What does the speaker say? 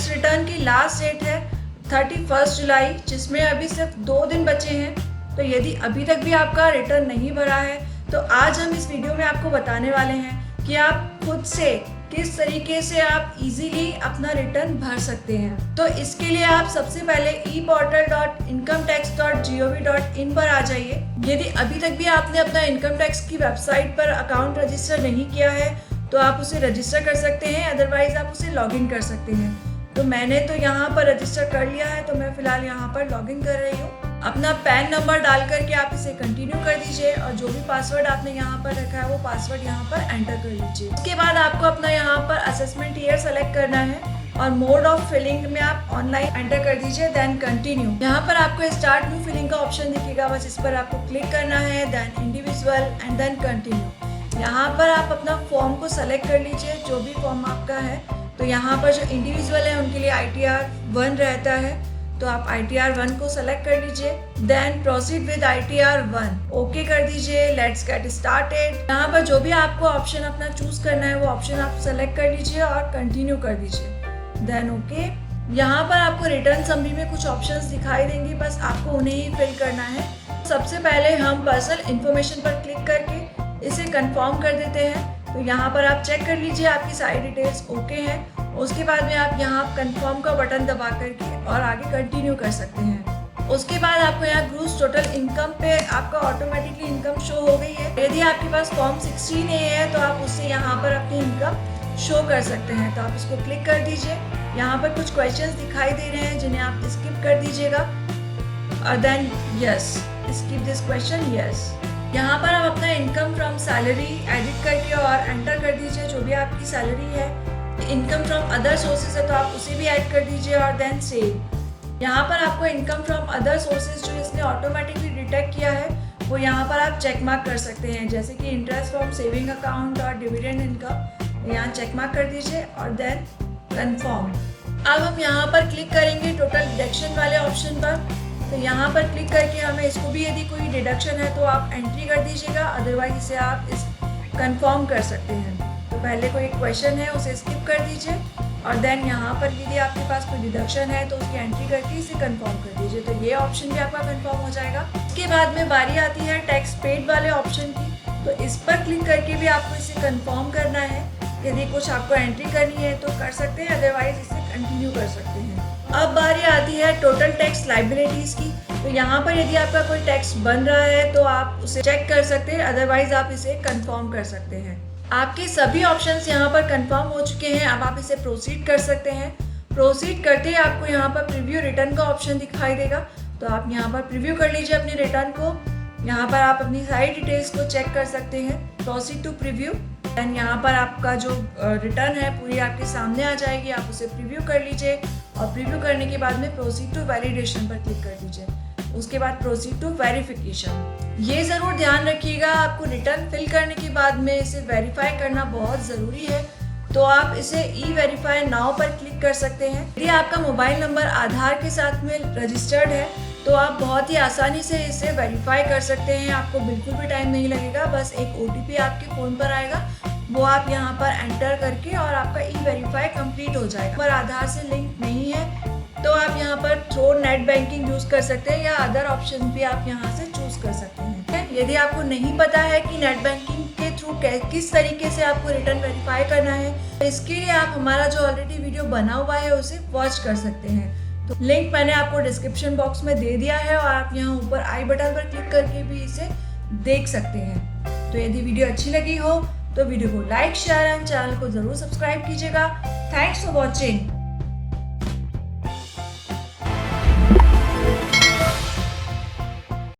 Tax return की last date है 31 जुलाई, जिसमें अभी सिर्फ 2 दिन बचे हैं। तो यदि अभी तक भी आपका रिटर्न नहीं भरा है तो आज हम इस वीडियो में आपको बताने वाले हैं कि आप खुद से किस तरीके से आप इजीली अपना रिटर्न भर सकते हैं। तो इसके लिए आप सबसे पहले eportal.incometax.gov.in पर आ जाइए। यदि अभी तक भी आपने अपना इनकम टैक्स की वेबसाइट पर अकाउंट रजिस्टर नहीं किया है तो आप उसे रजिस्टर कर सकते हैं, अदरवाइज आप उसे लॉगिन कर सकते हैं। तो मैंने तो यहाँ पर रजिस्टर कर लिया है, तो मैं फिलहाल यहाँ पर लॉगिन कर रही हूँ। अपना पैन नंबर डाल करके आप इसे कंटिन्यू कर दीजिए और जो भी पासवर्ड आपने यहाँ पर रखा है वो पासवर्ड यहाँ पर एंटर कर लीजिए। उसके बाद आपको अपना यहाँ पर असेसमेंट ईयर सेलेक्ट करना है और मोड ऑफ फिलिंग में आप ऑनलाइन एंटर कर दीजिए, देन कंटिन्यू। यहाँ पर आपको स्टार्ट न्यू फिलिंग का ऑप्शन दिखेगा, बस इस पर आपको क्लिक करना है, then individual and then continue. यहाँ पर आप अपना फॉर्म को सेलेक्ट कर लीजिए, जो भी फॉर्म आपका है। तो यहाँ पर जो इंडिविजुअल है उनके लिए ITR 1 रहता है, तो आप ITR 1 को सेलेक्ट कर लीजिए, then proceed with ITR 1 okay कर दीजिए। Let's get started. यहाँ पर जो भी आपको ऑप्शन अपना चूज करना है वो ऑप्शन आप सेलेक्ट कर लीजिए और कंटिन्यू कर दीजिए, देन ओके। यहाँ पर आपको रिटर्न समरी में कुछ ऑप्शंस दिखाई देंगे, बस आपको उन्हें ही फिल करना है। सबसे पहले हम पर्सनल इंफॉर्मेशन पर क्लिक करके इसे कंफर्म कर देते हैं। तो यहाँ पर आप चेक कर लीजिए आपकी सारी डिटेल्स ओके हैं। उसके बाद में आप यहाँ कंफर्म का बटन दबा करके और आगे कंटिन्यू कर सकते हैं। उसके बाद आपको यहाँ ग्रूस टोटल इनकम पे आपका ऑटोमेटिकली इनकम शो हो गई है। यदि आपके पास फॉर्म 16A है तो आप उससे यहाँ पर अपनी इनकम शो कर सकते हैं, तो आप इसको क्लिक कर दीजिए। यहाँ पर कुछ क्वेश्चंस दिखाई दे रहे हैं जिन्हें आप स्किप कर दीजिएगा और then yes, skip this question, yes. यहाँ पर आप अपना इनकम फ्रॉम सैलरी एडिट करके और एंटर कर दीजिए जो भी आपकी सैलरी है। इनकम फ्रॉम अदर सोर्सेज है तो आप उसे भी ऐड कर दीजिए और देन सेव। यहाँ पर आपको इनकम फ्रॉम अदर सोर्सेज जो इसने ऑटोमेटिकली डिटेक्ट किया है वो यहाँ पर आप चेक मार्क कर सकते हैं, जैसे कि इंटरेस्ट फ्रॉम सेविंग अकाउंट और डिविडेंड इनकम। यहाँ चेक मार्क कर दीजिए और देन कंफर्म। अब हम यहाँ पर क्लिक करेंगे टोटल डिडक्शन वाले ऑप्शन पर। तो यहाँ पर क्लिक करके हमें इसको भी यदि कोई डिडक्शन है तो आप एंट्री कर दीजिएगा, अदरवाइज इसे आप इस कंफर्म कर सकते हैं। तो पहले कोई क्वेश्चन है उसे स्किप कर दीजिए और देन यहाँ पर यदि आपके पास कोई डिडक्शन है तो उसकी एंट्री करके इसे कंफर्म कर दीजिए। तो ये ऑप्शन भी आपका कंफर्म हो जाएगा। इसके बाद में बारी आती है टैक्स पेड वाले ऑप्शन की। तो इस पर क्लिक करके भी आपको इसे कंफर्म करना है। यदि कुछ आपको एंट्री करनी है तो कर सकते हैं, अदरवाइज इसे कंटिन्यू कर सकते हैं। अब बारी आती है टोटल टैक्स लाइबिलिटीज की। तो यहाँ पर यदि आपका कोई टैक्स बन रहा है तो आप उसे चेक कर सकते हैं, अदरवाइज आप इसे कंफर्म कर सकते हैं। आपके सभी ऑप्शंस यहाँ पर कंफर्म हो चुके हैं। अब आप इसे प्रोसीड कर सकते हैं। प्रोसीड करते ही आपको यहाँ पर प्रीव्यू रिटर्न का ऑप्शन दिखाई देगा, तो आप यहाँ पर प्रीव्यू कर लीजिए अपने रिटर्न को। यहाँ पर आप अपनी सारी डिटेल्स को चेक कर सकते हैं। प्रोसीड टू प्रीव्यू, एंड यहाँ पर आपका जो रिटर्न है पूरी आपके सामने आ जाएगी। आप उसे प्रीव्यू कर लीजिए और प्रीव्यू करने के बाद में प्रोसीड टू वैलिडेशन पर क्लिक कर दीजिए। उसके बाद प्रोसीड टू वेरिफिकेशन। ये ज़रूर ध्यान रखिएगा, आपको रिटर्न फिल करने के बाद में इसे वेरीफाई करना बहुत ज़रूरी है। तो आप इसे ई-वेरीफाई नाउ पर क्लिक कर सकते हैं। यदि आपका मोबाइल नंबर आधार के साथ में रजिस्टर्ड है तो आप बहुत ही आसानी से इसे वेरीफाई कर सकते हैं। आपको बिल्कुल भी टाइम नहीं लगेगा, बस एक OTP आपके फ़ोन पर आएगा, वो आप यहाँ पर एंटर करके और आपका ई-वेरीफाई कंप्लीट हो जाएगा। पर आधार से लिंक नहीं है तो आप यहाँ पर थ्रू नेट बैंकिंग यूज़ कर सकते हैं या अदर ऑप्शन भी आप यहाँ से चूज़ कर सकते हैं। यदि आपको नहीं पता है कि नेट बैंकिंग के थ्रू किस तरीके से आपको रिटर्न वेरीफाई करना है, तो इसके लिए आप हमारा जो ऑलरेडी वीडियो बना हुआ है उसे वॉच कर सकते हैं। तो लिंक मैंने आपको डिस्क्रिप्शन बॉक्स में दे दिया है और आप यहाँ ऊपर आई बटन पर क्लिक करके भी इसे देख सकते हैं। तो यदि वीडियो अच्छी लगी हो तो वीडियो को लाइक, शेयर एंड चैनल को ज़रूर सब्सक्राइब कीजिएगा। Thanks for watching.